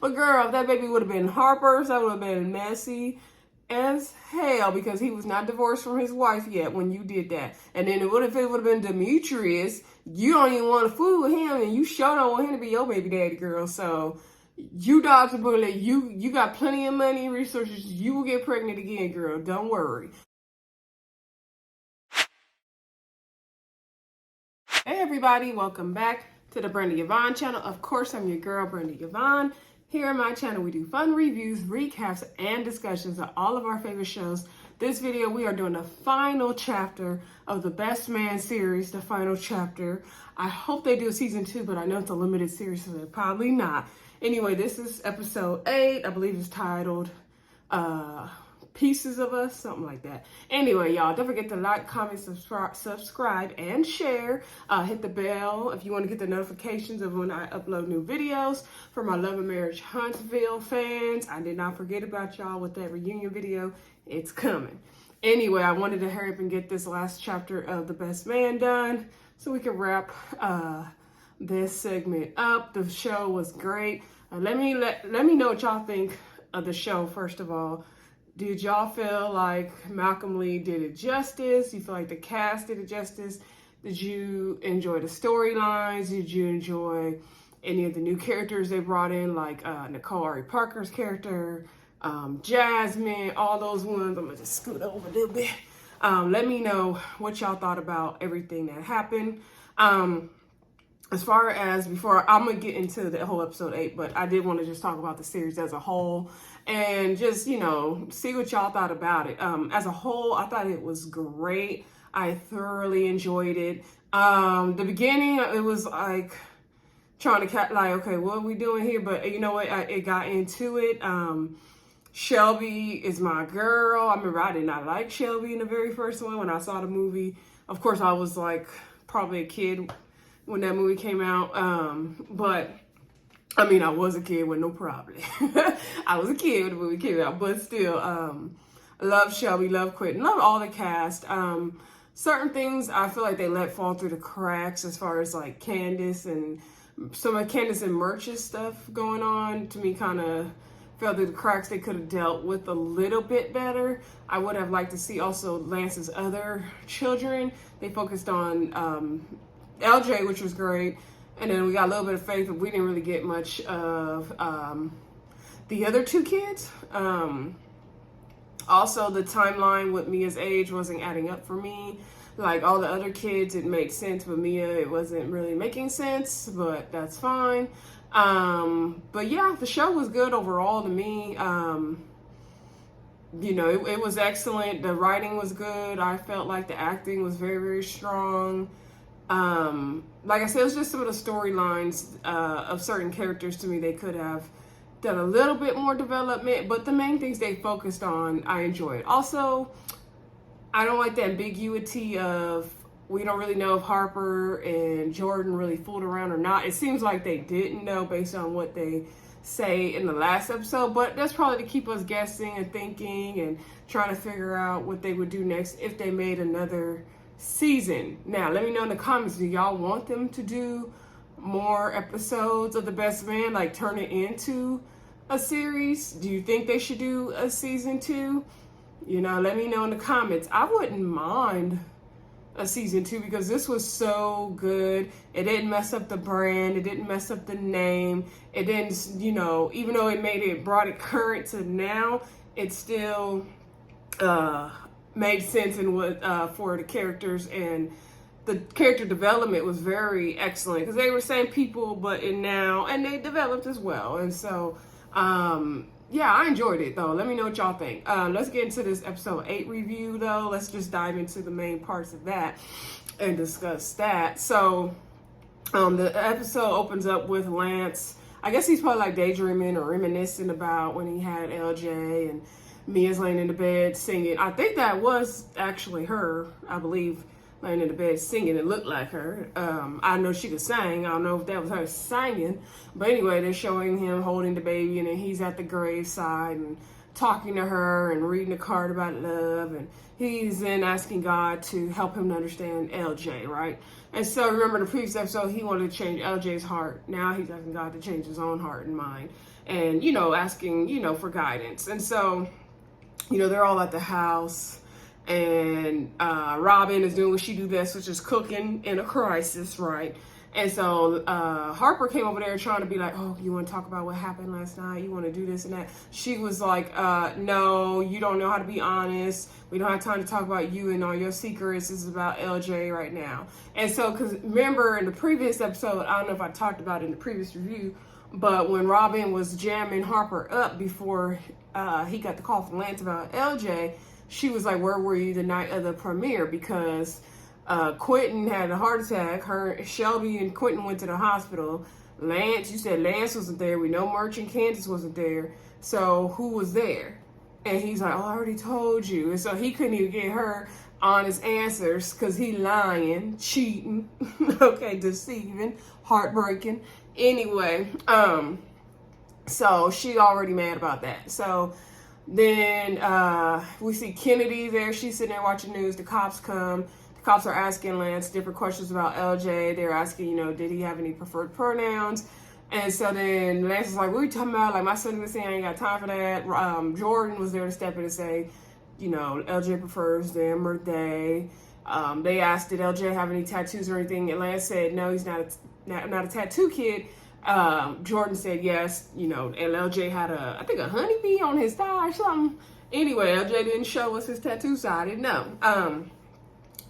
But girl, if that baby would have been Harper's, that would have been messy as hell because he was not divorced from his wife yet when you did that. And then what if it would have been Demetrius? You don't even want to fool with him, and you sure don't want him to be your baby daddy, girl. So you dodged a bullet. You got plenty of money and resources. You will get pregnant again, girl. Don't worry. Hey everybody, welcome back to the Brenda Yvonne channel. Of course, I'm your girl, Brenda Yvonne. Here on my channel, we do fun reviews, recaps, and discussions of all of our favorite shows. This video, we are doing the final chapter of the Best Man series, the final chapter. I hope they do a season 2, but I know it's a limited series, so they're probably not. Anyway, this is episode 8. I believe it's titled Pieces of Us, something like that. Anyway, y'all, don't forget to like, comment, subscribe, and share. Hit the bell if you want to get the notifications of when I upload new videos. For my Love and Marriage Huntsville fans, I did not forget about y'all with that reunion video. It's coming. Anyway, I wanted to hurry up and get this last chapter of The Best Man done so we can wrap this segment up. The show was great. Let me know what y'all think of the show, first of all. Did y'all feel like Malcolm Lee did it justice? You feel like the cast did it justice? Did you enjoy the storylines? Did you enjoy any of the new characters they brought in, like Nicole Ari Parker's character, Jasmine, all those ones? I'm gonna just scoot over a little bit. Let me know what y'all thought about everything that happened. As far as before, I'm gonna get into the whole episode 8, but I did want to just talk about the series as a whole and just, you know, see what y'all thought about it. As a whole, I thought it was great. I thoroughly enjoyed it. The beginning, it was like trying to like, okay, what are we doing here? But you know what? It got into it. Shelby is my girl. I remember I did not like Shelby in the very first one when I saw the movie. Of course, I was like probably a kid when that movie came out. But I mean, I was a kid with no problem. I was a kid when the movie came out, but still, love Shelby, love Quentin, love all the cast. Certain things I feel like they let fall through the cracks as far as like Candace and some of Candace and Murch's stuff going on. To me, kind of fell through the cracks. They could have dealt with a little bit better. I would have liked to see also Lance's other children. They focused on LJ, which was great. And then we got a little bit of Faith, but we didn't really get much of the other two kids. Also, the timeline with Mia's age wasn't adding up for me. Like all the other kids, it made sense, but Mia, it wasn't really making sense, but that's fine. But yeah, the show was good overall to me. You know, it was excellent. The writing was good. I felt like the acting was very, very strong. Like I said, it was just some of the storylines of certain characters to me. They could have done a little bit more development, but the main things they focused on, I enjoyed. Also, I don't like the ambiguity of we don't really know if Harper and Jordan really fooled around or not. It seems like they didn't know based on what they say in the last episode, but that's probably to keep us guessing and thinking and trying to figure out what they would do next if they made another season. Now, let me know in the comments, do y'all want them to do more episodes of The Best Man, like turn it into a series? Do you think they should do a season 2? You know, let me know in the comments. I wouldn't mind a season 2 because this was so good. It didn't mess up the brand. It didn't mess up the name. It didn't, you know, even though it brought it current to now, it still made sense in what for the characters, and the character development was very excellent because they were same people but in now, and they developed as well. And so yeah, I enjoyed it though. Let me know what y'all think. Let's get into this episode 8 review though. Let's just dive into the main parts of that and discuss that. So the episode opens up with Lance. I guess he's probably like daydreaming or reminiscing about when he had LJ, and Mia's laying in the bed singing. I think that was actually her, I believe, laying in the bed singing. It looked like her. I know she could sing. I don't know if that was her singing. But anyway, they're showing him holding the baby, and then he's at the graveside and talking to her and reading a card about love. And he's then asking God to help him to understand LJ, right? And so remember the previous episode, he wanted to change LJ's heart. Now he's asking God to change his own heart and mind. and, asking, for guidance. And so, they're all at the house, and Robyn is doing what she do best, which is cooking in a crisis, right? And so Harper came over there trying to be like, oh, you want to talk about what happened last night? You want to do this and that? She was like, no, you don't know how to be honest. We don't have time to talk about you and all your secrets. This is about LJ right now. And so, because remember in the previous episode, I don't know if I talked about it in the previous review, but when Robyn was jamming Harper up before he got the call from Lance about LJ, she was like, where were you the night of the premiere? Because Quentin had a heart attack. Shelby and Quentin went to the hospital. Lance, you said Lance wasn't there. We know Merch and Candace wasn't there. So who was there? And he's like, oh, I already told you. And so he couldn't even get her honest answers because he lying, cheating, okay, deceiving, heartbreaking. Anyway, so she already mad about that. So then we see Kennedy there. She's sitting there watching news. The cops come. Cops are asking Lance different questions about LJ. They're asking, did he have any preferred pronouns? And so then Lance is like, what are you talking about? Like, my son was saying, I ain't got time for that. Jordan was there to step in and say, LJ prefers them or they. They asked, did LJ have any tattoos or anything? And Lance said, no, he's not a tattoo kid. Jordan said yes, and LJ had I think a honeybee on his thigh or something. Anyway, LJ didn't show us his tattoo, so I didn't know.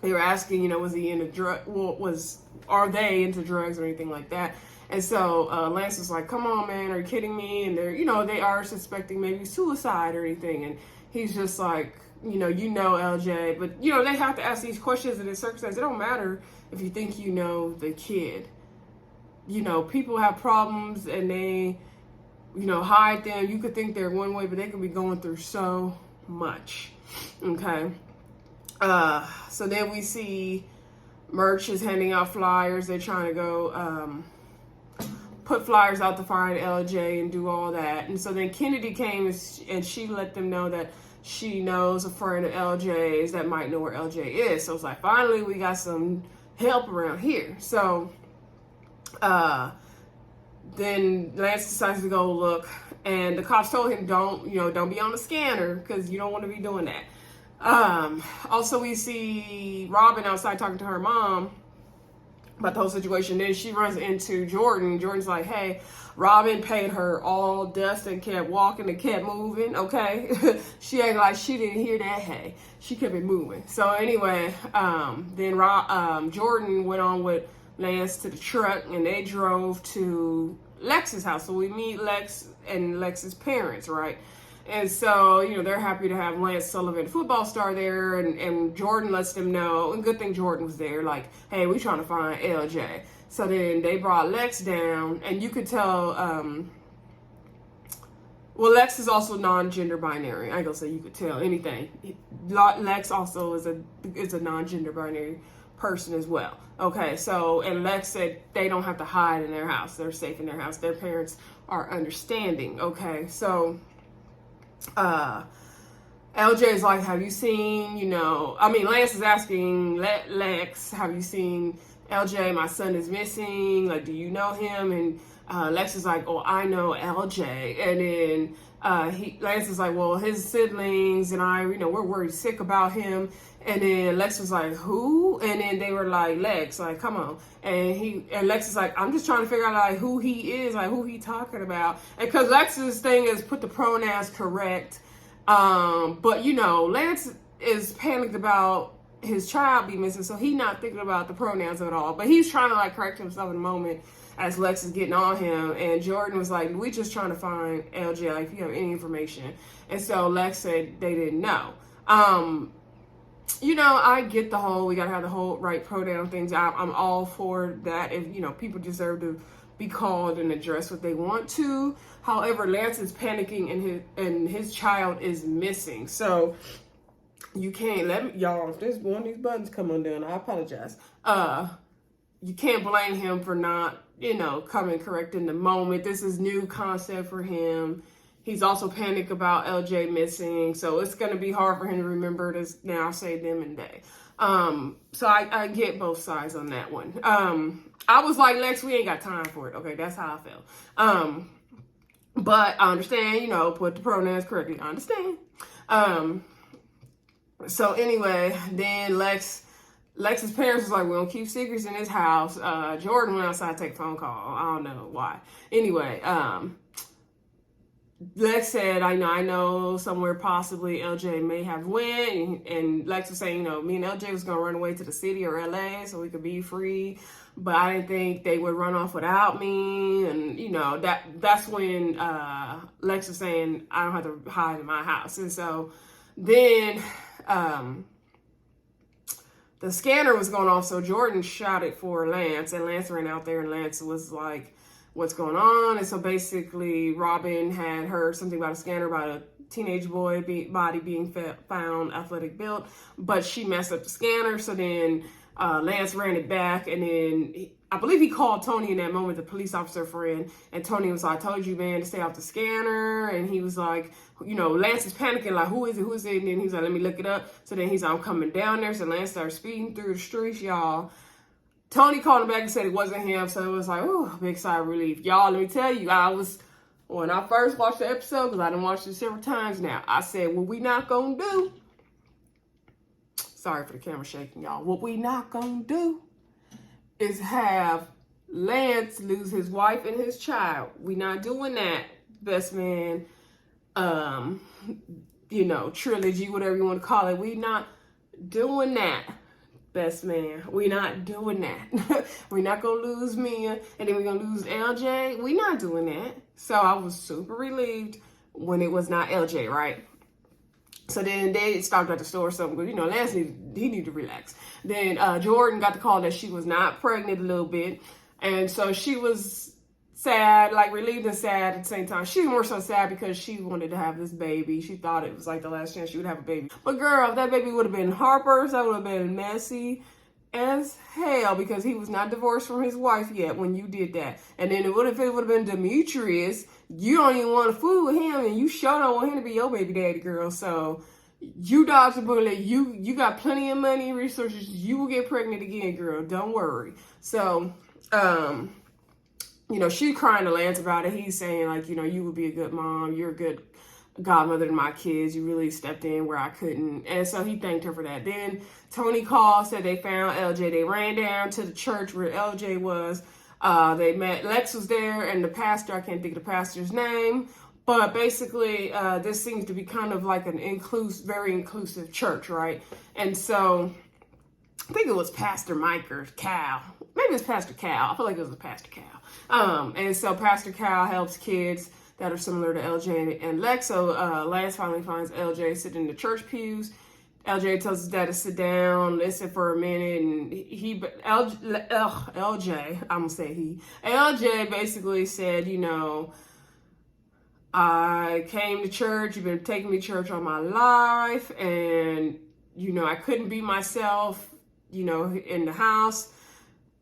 They were asking, was he into are they into drugs or anything like that? And so Lance was like, come on, man, are you kidding me? And they're, they are suspecting maybe suicide or anything. And he's just like, LJ, but, they have to ask these questions in this circumstance. It don't matter if you think you know the kid. People have problems and they, hide them. You could think they're one way, but they could be going through so much. Okay. So then we see Merch is handing out flyers. They're trying to go put flyers out to find LJ and do all that. And so then Kennedy came and she let them know that she knows a friend of LJ's that might know where LJ is. So it's like, finally, we got some help around here. So then Lance decides to go look, and the cops told him, don't be on the scanner because you don't want to be doing that. Also we see Robyn outside talking to her mom about the whole situation. Then she runs into Jordan. Jordan's like, hey, Robyn paid her all dust and kept walking and kept moving, okay? She acted like she didn't hear that. Hey, she kept it moving. So anyway, then Jordan went on with Lance to the truck and they drove to Lex's house. So we meet Lex and Lex's parents, right? And so, they're happy to have Lance Sullivan, football star, there. And Jordan lets them know, and good thing Jordan was there, like, hey, we trying to find LJ. So then they brought Lex down, and you could tell, Lex is also non-gender binary. I ain't gonna say you could tell anything. Lex also is a non-gender binary person as well. Okay, so, and Lex said they don't have to hide in their house. They're safe in their house. Their parents are understanding. Okay, so LJ is like, have you seen, Lance is asking Lex, have you seen LJ? My son is missing. Like, do you know him? And Lex is like, oh, I know LJ. And then Lance is like, well, his siblings and I, we're worried sick about him. And then Lex was like, who? And then they were like, Lex, like, come on. And Lex is like, I'm just trying to figure out like who he is, like who he talking about. And because Lex's thing is put the pronouns correct. But Lance is panicked about his child being missing, so he's not thinking about the pronouns at all. But he's trying to like correct himself in the moment as Lex is getting on him. And Jordan was like, we just trying to find LJ, like if you have any information. And so Lex said they didn't know. I get the whole, we gotta have the whole right pronoun things. I'm all for that. If, people deserve to be called and address what they want to. However, Lance is panicking and his child is missing. So you can't let me, y'all, if there's one of these buttons come undone, I apologize. You can't blame him for not, coming correct in the moment. This is new concept for him. He's also panicked about LJ missing, so it's going to be hard for him to remember this now, say them and they. So I get both sides on that one. I was like, Lex, we ain't got time for it. Okay, that's how I felt. But I understand, you know, put the pronouns correctly. I understand. So anyway, then Lex's parents was like, we don't keep secrets in this house. Jordan went outside to take a phone call. I don't know why. Anyway, Lex said, I know somewhere possibly LJ may have went. And Lex was saying, you know, me and LJ was going to run away to the city or LA so we could be free. But I didn't think they would run off without me. And, you know, that's when Lex was saying, I don't have to hide in my house. And so then the scanner was going off. So Jordan shouted for Lance. And Lance ran out there and Lance was like, what's going on? And so basically Robyn had heard something about a scanner about a teenage boy body being found athletic built, but she messed up the scanner. So then Lance ran it back, and then I believe he called Tony in that moment, the police officer friend, and Tony was like, I told you, man, to stay off the scanner. And he was like, you know, Lance is panicking, like, who is it? And then he's like, let me look it up. So then he's like, I'm coming down there. So Lance started speeding through the streets, y'all. Tony called him back and said it wasn't him, so it was like, oh, big sigh of relief. Y'all, let me tell you, when I first watched the episode, because I done watched it several times now, I said, what we not gonna do, sorry for the camera shaking, y'all, what we not gonna do is have Lance lose his wife and his child. We not doing that, best man, you know, trilogy, whatever you want to call it. We not doing that. Best man, we not doing that. We're not gonna lose Mia, and then we're gonna lose LJ. We not doing that. So I was super relieved when it was not LJ, right? So then they stopped at the store or something, but you know, Lance needed to relax. Then Jordan got the call that she was not pregnant a little bit, and so she was sad, like relieved and sad at the same time. She was more so sad because she wanted to have this baby. She thought it was like the last chance she would have a baby. But girl, if that baby would have been Harper's, that would have been messy as hell, because he was not divorced from his wife yet when you did that. And then if it would have been Demetrius, you don't even want to fool with him, and you sure don't want him to be your baby daddy, girl. So you dodged a bullet. You got plenty of money and resources. You will get pregnant again, girl. Don't worry. So, you know, she crying to Lance about it. He's saying, like, you know, you would be a good mom. You're a good godmother to my kids. You really stepped in where I couldn't. And so he thanked her for that. Then Tony called, said they found LJ. They ran down to the church where LJ was. They met, Lex was there, and the pastor, I can't think of the pastor's name. But basically, this seems to be kind of like an very inclusive church, right? And so I think it was Pastor Mike or Cal. Maybe it's Pastor Cal. I feel like it was a Pastor Cal. And so Pastor Cal helps kids that are similar to LJ and Lex. So Lance finally finds LJ sitting in the church pews. LJ tells his dad to sit down, listen for a minute, and LJ basically said, you know, I came to church, you've been taking me to church all my life, and, you know, I couldn't be myself, you know, in the house.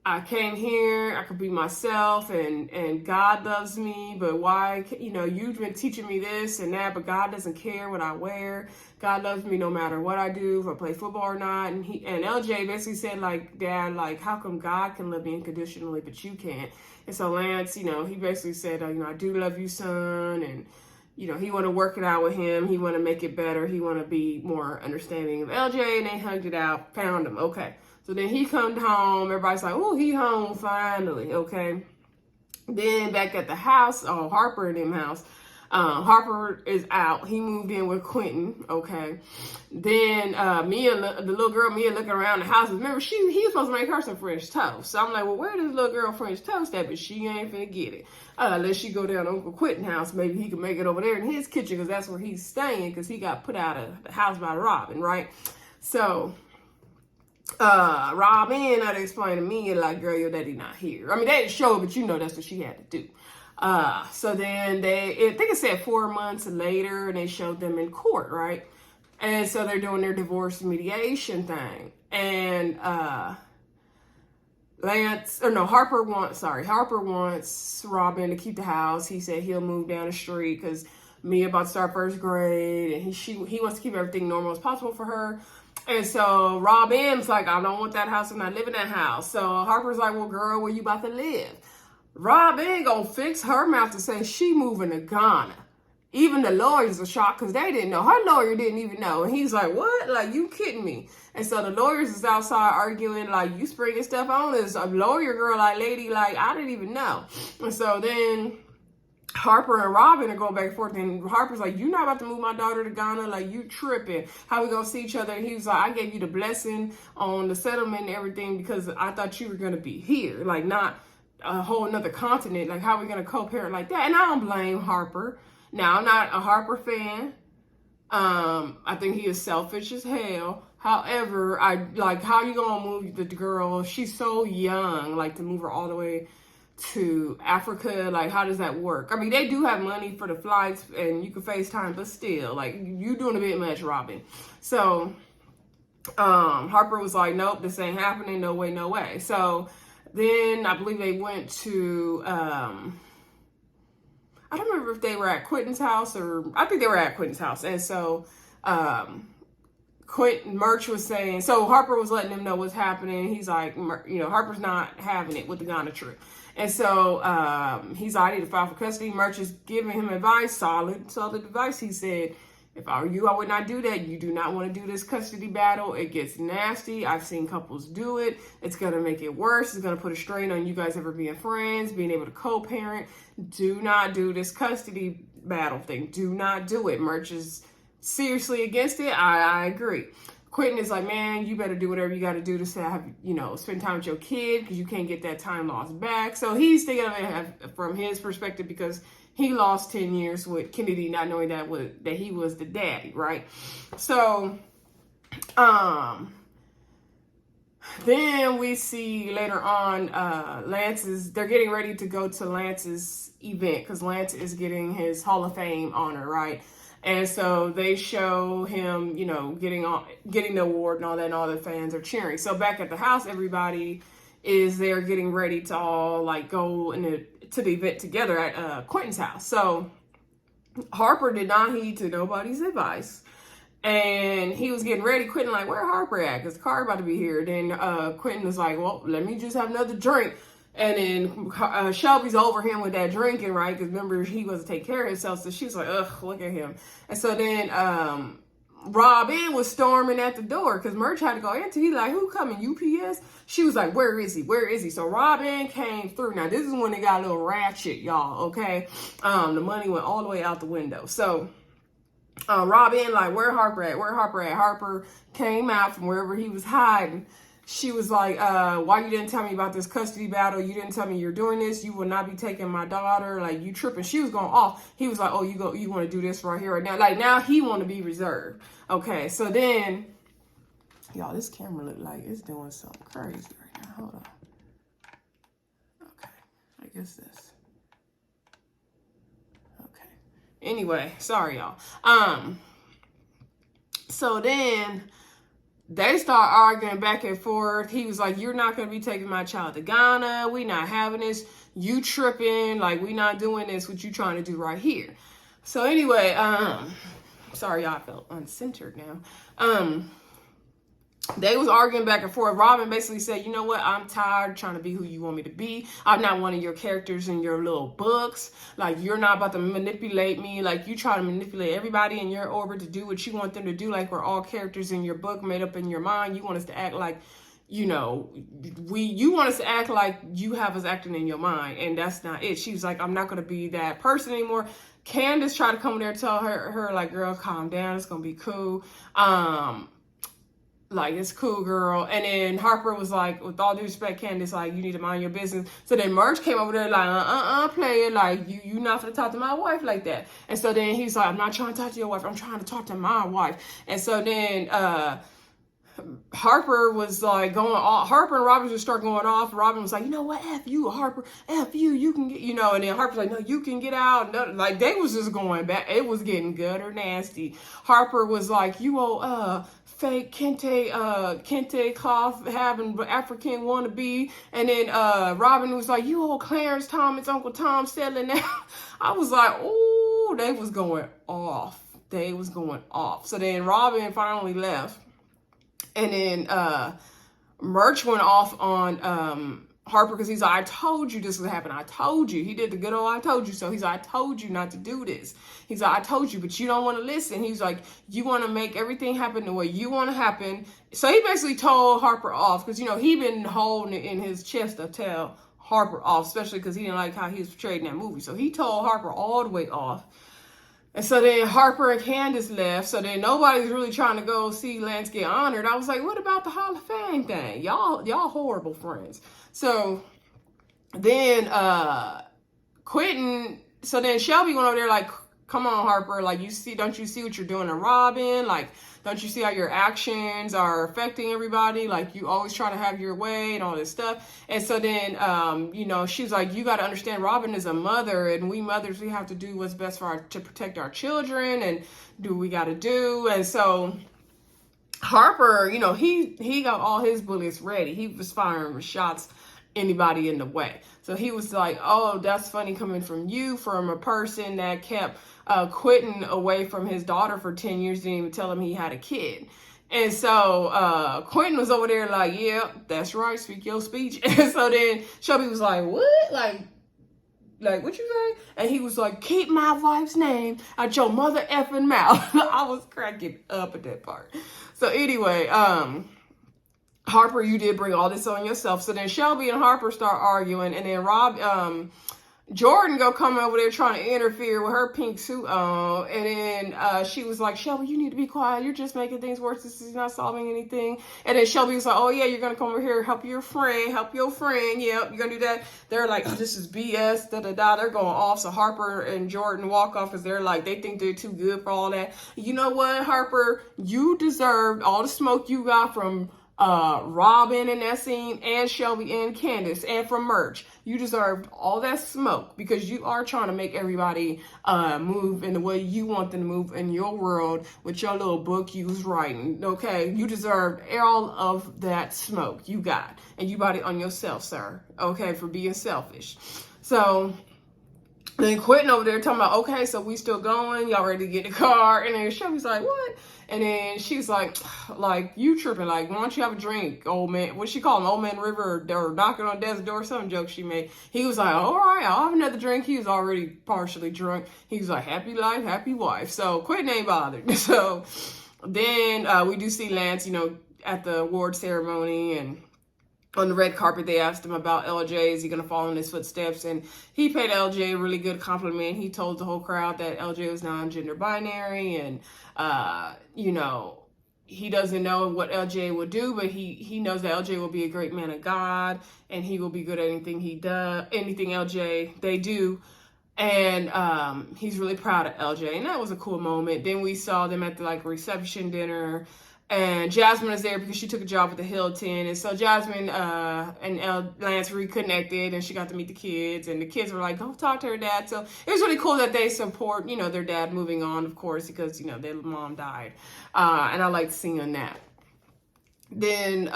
I came here, I could be myself, and God loves me, but why, you know, you've been teaching me this and that, but God doesn't care what I wear. God loves me no matter what I do, if I play football or not. And LJ basically said, like, Dad, like, how come God can love me unconditionally, but you can't? And so Lance, you know, he basically said, you know, I do love you, son, and, you know, he want to work it out with him. He want to make it better. He want to be more understanding of LJ, and they hugged it out, found him, okay. So then he come home. Everybody's like, oh, he home finally, okay? Then back at the house, Harper and them house, Harper is out. He moved in with Quentin, okay? Then Mia, the little girl, Mia looking around the house. Remember, he was supposed to make her some French toast. So I'm like, well, where does little girl French toast at? But she ain't finna get it. Unless she go down to Uncle Quentin's house. Maybe he can make it over there in his kitchen, because that's where he's staying, because he got put out of the house by Robyn, right? So Robyn had to explain to me, like, girl, your daddy not here. I mean, they didn't show it, but you know that's what she had to do. So then I think it said 4 months later, and they showed them in court, right? And so they're doing their divorce mediation thing. And Harper wants Robyn to keep the house. He said he'll move down the street because Mia about to start first grade, and he wants to keep everything normal as possible for her. And so Robyn's like, I don't want that house, and I live in that house. So Harper's like, well, girl, where you about to live? Robyn gonna fix her mouth to say she moving to Ghana. Even the lawyers are shocked because they didn't know. Her lawyer didn't even know. And he's like, what? Like, you kidding me? And so the lawyers is outside arguing, like, you springing stuff on this. A lawyer girl, like, lady, like, I didn't even know. And so then Harper and Robyn are going back and forth. And Harper's like, you not about to move my daughter to Ghana? Like, you tripping. How we going to see each other? And he was like, I gave you the blessing on the settlement and everything because I thought you were going to be here. Like, not a whole another continent. Like, how are we going to co-parent like that? And I don't blame Harper. Now, I'm not a Harper fan. I think he is selfish as hell. However, I like, how you gonna move the girl? She's so young, like, to move her all the way to Africa. Like, how does that work? I mean, they do have money for the flights and you can FaceTime, but still, like, you doing a bit much, Robyn. So, Harper was like, nope, this ain't happening. No way, no way. So then I believe they went to, I don't remember if they were at Quentin's house or I think they were at Quentin's house. And so Merch was saying, so Harper was letting him know what's happening. He's like, you know, Harper's not having it with the Ghana trip. And so he's like, I need to file for custody. Merch is giving him advice, solid advice. He said, if I were you, I would not do that. You do not want to do this custody battle. It gets nasty. I've seen couples do it. It's going to make it worse. It's going to put a strain on you guys ever being friends, being able to co-parent. Do not do this custody battle thing. Do not do it. Merch is seriously against it. I agree. Quentin is like, man, you better do whatever you got to do to have, you know, spend time with your kid because you can't get that time lost back. So he's thinking of it from his perspective because he lost 10 years with Kennedy not knowing that he was the daddy, right? So, then we see later on, they're getting ready to go to Lance's event because Lance is getting his Hall of Fame honor, right? And so they show him, you know, getting the award and all the fans are cheering. So back at the house, everybody is there getting ready to all like go to the event together at Quentin's house. So Harper did not heed to nobody's advice. And he was getting ready. Quentin like, where Harper at? Because the car about to be here. Then Quentin was like, well, let me just have another drink. And then Shelby's over him with that drinking, right? Because remember, he wasn't taking care of himself. So she was like, ugh, look at him. And so then Robyn was storming at the door because Merch had to go into. He's like, who coming? UPS? She was like, where is he? Where is he? So Robyn came through. Now, this is when they got a little ratchet, y'all, okay? The money went all the way out the window. So Robyn, like, where Harper at? Where Harper at? Harper came out from wherever he was hiding. She was like, why you didn't tell me about this custody battle? You didn't tell me you're doing this. You will not be taking my daughter. Like, you tripping. She was going off. He was like, oh, you want to do this right here, right now. Like, now he want to be reserved. Okay, so then, y'all, this camera look like it's doing something crazy right now. Hold on. Okay, I guess this. Okay. Anyway, sorry, y'all. So then they start arguing back and forth. He was like, you're not going to be taking my child to Ghana. We not having this. You tripping. Like, we not doing this. What you trying to do right here. So anyway, sorry, y'all, I felt uncentered now. They was arguing back and forth. Robyn basically said, you know what? I'm tired of trying to be who you want me to be. I'm not one of your characters in your little books. Like, you're not about to manipulate me. Like, you try to manipulate everybody in your orbit to do what you want them to do. Like, we're all characters in your book made up in your mind. You want us to act like, you know, you want us to act like you have us acting in your mind. And that's not it. She was like, I'm not going to be that person anymore. Candace tried to come there and tell her like, girl, calm down. It's going to be cool. Like, it's cool, girl. And then Harper was like, with all due respect, Candace, like, you need to mind your business. So then Merch came over there like, player, like, you not gonna talk to my wife like that. And so then he's like, I'm not trying to talk to your wife. I'm trying to talk to my wife. And so then Harper was like going off. Harper and Robyn just start going off. Robyn was like, you know what? F you, Harper. F you. You can get, you know. And then Harper's like, no, you can get out. No, like, they was just going back. It was getting gutter nasty. Harper was like, you old fake kente cloth having African wannabe. And then Robyn was like, you old Clarence Thomas, Uncle Tom selling out. I was like, oh, they was going off. They was going off. So then Robyn finally left. And then Merch went off on Harper, because he's like, I told you this would happen. I told you. He did the good old I told you so. He's like, I told you not to do this. He's like, I told you, but you don't want to listen. He's like, you want to make everything happen the way you want to happen. So he basically told Harper off because, you know, he been holding it in his chest to tell Harper off, especially because he didn't like how he was portrayed in that movie. So he told Harper all the way off. And so then Harper and Candace left. So then nobody's really trying to go see Lance get honored. I was like, what about the Hall of Fame thing? Y'all horrible friends. So then Quentin, so then Shelby went over there like, come on, Harper, like, don't you see what you're doing to Robyn? Like, don't you see how your actions are affecting everybody? Like, you always try to have your way and all this stuff. And so then, you know, she's like, you got to understand Robyn is a mother, and we mothers, we have to do what's best to protect our children and do what we got to do. And so Harper, you know, he got all his bullets ready. He was firing shots anybody in the way. So he was like, oh, that's funny coming from you, from a person that kept Quentin away from his daughter for 10 years, didn't even tell him he had a kid. And so Quentin was over there like, yeah, that's right, speak your speech. And so then Shelby was like, what? Like what you say? And he was like, keep my wife's name out your mother effing mouth. I was cracking up at that part. So anyway, Harper, you did bring all this on yourself. So then Shelby and Harper start arguing, and then Jordan go come over there trying to interfere with her pink suit on, and then she was like, Shelby, you need to be quiet. You're just making things worse. This is not solving anything. And then Shelby was like, oh yeah, you're gonna come over here, help your friend. Yep, you're gonna do that. They're like, this is BS, da-da-da. They're going off. So Harper and Jordan walk off because they're like, they think they're too good for all that. You know what, Harper? You deserved all the smoke you got from Robyn in that scene, and Shelby and Candace, and from Merch. You deserved all that smoke because you are trying to make everybody move in the way you want them to move in your world with your little book you was writing. Okay, you deserved all of that smoke you got, and you brought it on yourself, sir. Okay, for being selfish. So then Quentin over there talking about, okay, so we still going, y'all ready to get in the car? And then Shelby's like, what? And then she's like, you tripping, like, why don't you have a drink, old man? What she call him, Old Man River, or knocking on death's door, some joke she made. He was like, all right, I'll have another drink. He was already partially drunk. He was like, happy life, happy wife. So Quentin ain't bothered. So then we do see Lance, you know, at the award ceremony, and on the red carpet, they asked him about LJ. Is he going to follow in his footsteps? And he paid LJ a really good compliment. He told the whole crowd that LJ was non-gender binary, and, you know, he doesn't know what LJ will do, but he knows that LJ will be a great man of God, and he will be good at anything he does, anything they do. And he's really proud of LJ, and that was a cool moment. Then we saw them at the reception dinner. And Jasmine is there because she took a job at the Hilton. And so Jasmine and Lance reconnected, and she got to meet the kids. And the kids were like, go talk to her dad. So it was really cool that they support, you know, their dad moving on, of course, because, you know, their mom died. And I liked seeing that. Then,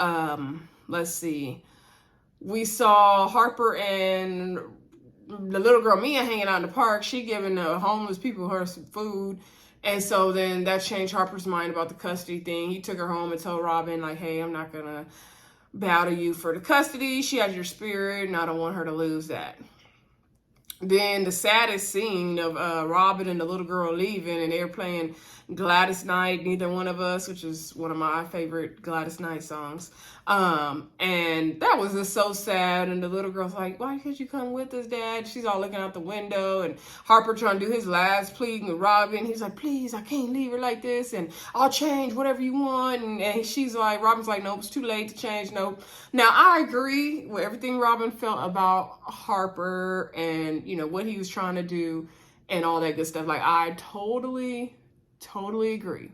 let's see. We saw Harper and the little girl Mia hanging out in the park. She giving the homeless people her some food. And so then that changed Harper's mind about the custody thing. He took her home and told Robyn, like, hey, I'm not going to bow to you for the custody. She has your spirit, and I don't want her to lose that. Then the saddest scene of Robyn and the little girl leaving, and they're playing Gladys Knight, Neither One of Us, which is one of my favorite Gladys Knight songs. And that was just so sad. And the little girl's like, why can't you come with us, Dad? She's all looking out the window, and Harper trying to do his last pleading with Robyn. He's like, please, I can't leave her like this, and I'll change whatever you want. And she's like, Robyn's like, nope, it's too late to change. Nope. Now, I agree with everything Robyn felt about Harper and, you know, what he was trying to do and all that good stuff. Like, I totally agree.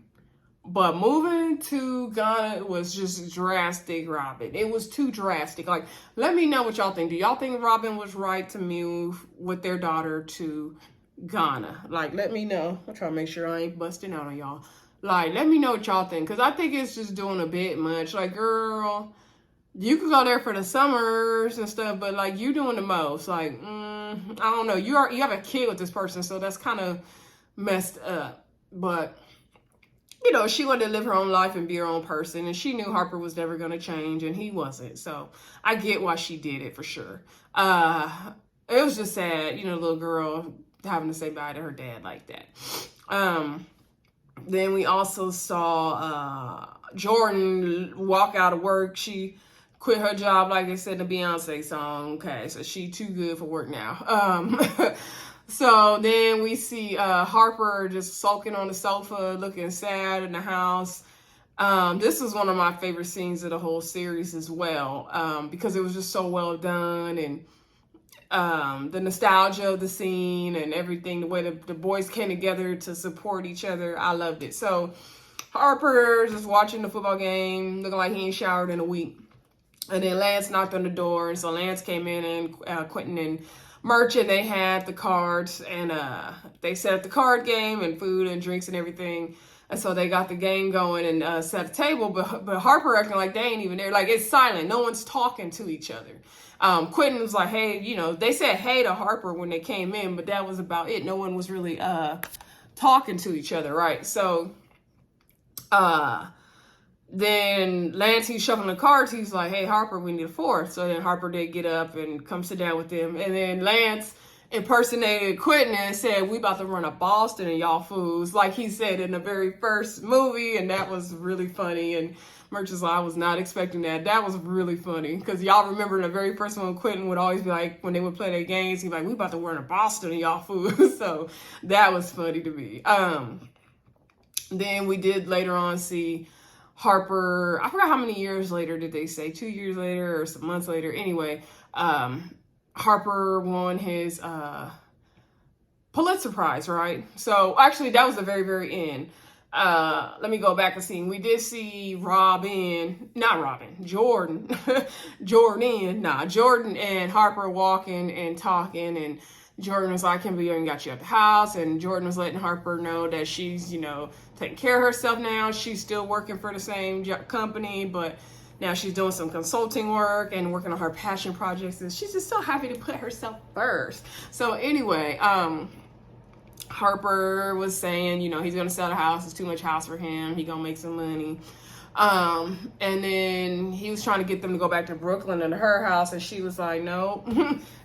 But moving to Ghana was just drastic, Robyn. It was too drastic. Like, let me know what y'all think. Do y'all think Robyn was right to move with their daughter to Ghana? Like, let me know. I'm trying to make sure I ain't busting out on y'all. Like, let me know what y'all think. Because I think it's just doing a bit much. Like, girl, you could go there for the summers and stuff, but, like, you doing the most. Like, I don't know. You have a kid with this person, so that's kind of messed up. But you know, she wanted to live her own life and be her own person, and she knew Harper was never going to change, and he wasn't. So I get why she did it for sure. It was just sad, you know, little girl having to say bye to her dad like that. Then we also saw Jordan walk out of work. She quit her job, like I said, the Beyonce song. Okay, so she too good for work now. So then we see Harper just sulking on the sofa, looking sad in the house. This was one of my favorite scenes of the whole series as well, because it was just so well done, and the nostalgia of the scene and everything, the way the boys came together to support each other. I loved it. So Harper just watching the football game, looking like he ain't showered in a week. And then Lance knocked on the door, and so Lance came in, and Quentin and Merchant, they had the cards, and they set up the card game and food and drinks and everything. And so they got the game going and set a table, but Harper acting like they ain't even there. Like, it's silent. No one's talking to each other. Quentin was like, hey, you know, they said hey to Harper when they came in, but that was about it. No one was really talking to each other, right? So then Lance, he's shuffling the cards. He's like, hey, Harper, we need a fourth. So then Harper did get up and come sit down with them. And then Lance impersonated Quentin and said, we about to run a Boston and y'all fools, like he said in the very first movie. And that was really funny. And Merchant's like, I was not expecting that. That was really funny, because y'all remember in the very first one, Quentin would always be like, when they would play their games, he'd be like, we about to run a Boston and y'all fools. So that was funny to me. Then we did later on see Harper, I forgot how many years later did they say, 2 years later or some months later. Anyway, Harper won his Pulitzer Prize, right? So actually that was the very, very end. Let me go back and see. We did see Jordan and Harper walking and talking, and Jordan was like, I can't believe I got you at the house. And Jordan was letting Harper know that she's, you know, taking care of herself now. She's still working for the same company, but now she's doing some consulting work and working on her passion projects. And she's just so happy to put herself first. So anyway, Harper was saying, you know, he's going to sell the house. It's too much house for him. He going to make some money. And then he was trying to get them to go back to Brooklyn and to her house, and she was like, no.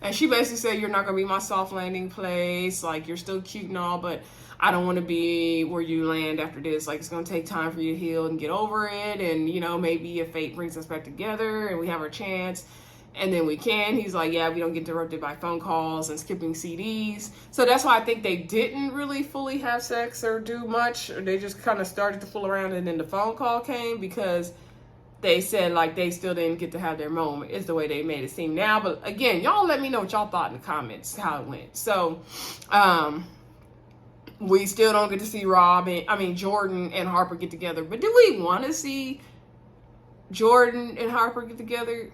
And she basically said, you're not gonna be my soft landing place. Like, you're still cute and all, but I don't want to be where you land after this. Like, it's gonna take time for you to heal and get over it, and, you know, maybe if fate brings us back together and we have our chance, and then we can. He's like, yeah, we don't get interrupted by phone calls and skipping CDs. So that's why I think they didn't really fully have sex or do much. They just kind of started to fool around, and then the phone call came, because they said, like, they still didn't get to have their moment, is the way they made it seem now. But again, y'all let me know what y'all thought in the comments, how it went. So we still don't get to see Jordan and Harper get together. But do we want to see Jordan and Harper get together?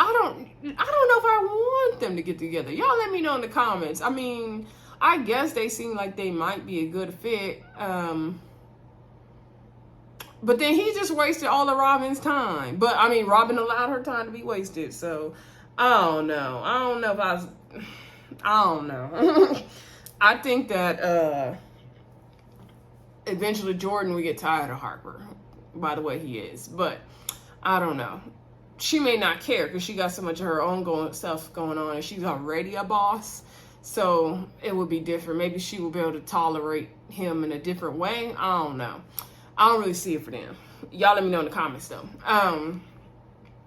I don't know if I want them to get together. Y'all let me know in the comments. I mean, I guess they seem like they might be a good fit. But then he just wasted all of Robyn's time. But I mean, Robyn allowed her time to be wasted. So I don't know. I don't know. I think that eventually Jordan would get tired of Harper, by the way he is. But I don't know. She may not care, because she got so much of her own stuff going on, and she's already a boss. So it would be different. Maybe she will be able to tolerate him in a different way. I don't know. I don't really see it for them. Y'all let me know in the comments though. And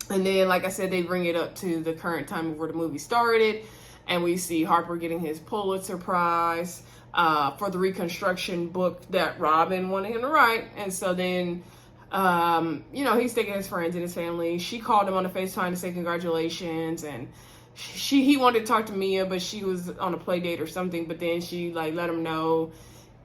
then, like I said, they bring it up to the current time of where the movie started, and we see Harper getting his Pulitzer Prize for the reconstruction book that Robyn wanted him to write. And so then you know, he's thinking his friends and his family. She called him on the FaceTime to say congratulations, and he wanted to talk to Mia, but she was on a play date or something. But then she like let him know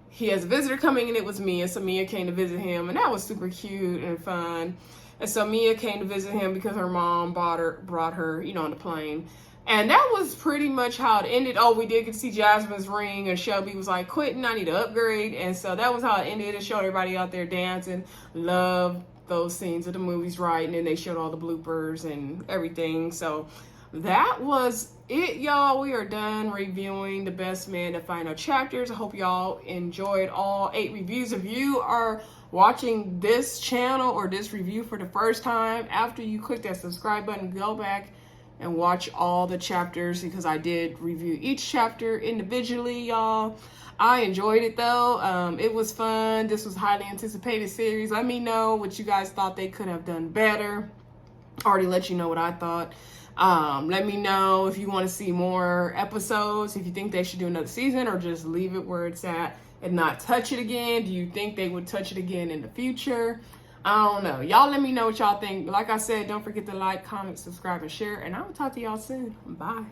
he has a visitor coming, and it was Mia. So Mia came to visit him, and that was super cute and fun. And so Mia came to visit him because her mom brought her, you know, on the plane. And that was pretty much how it ended. Oh, we did get to see Jasmine's ring, and Shelby was like, Quentin, I need to upgrade. And so that was how it ended. It showed everybody out there dancing. Love those scenes of the movies, right? And then they showed all the bloopers and everything. So that was it, y'all. We are done reviewing The Best Man, the final chapters. I hope y'all enjoyed all 8 reviews. If you are watching this channel or this review for the first time, after you click that subscribe button, go back and watch all the chapters, because I did review each chapter individually, y'all. I enjoyed it though. It was fun. This was a highly anticipated series. Let me know what you guys thought they could have done better. Already let you know what I thought. Let me know if you want to see more episodes, if you think they should do another season, or just leave it where it's at and not touch it again. Do you think they would touch it again in the future? I don't know. Y'all let me know what y'all think. Like I said, don't forget to like, comment, subscribe, and share, and I will talk to y'all soon. Bye.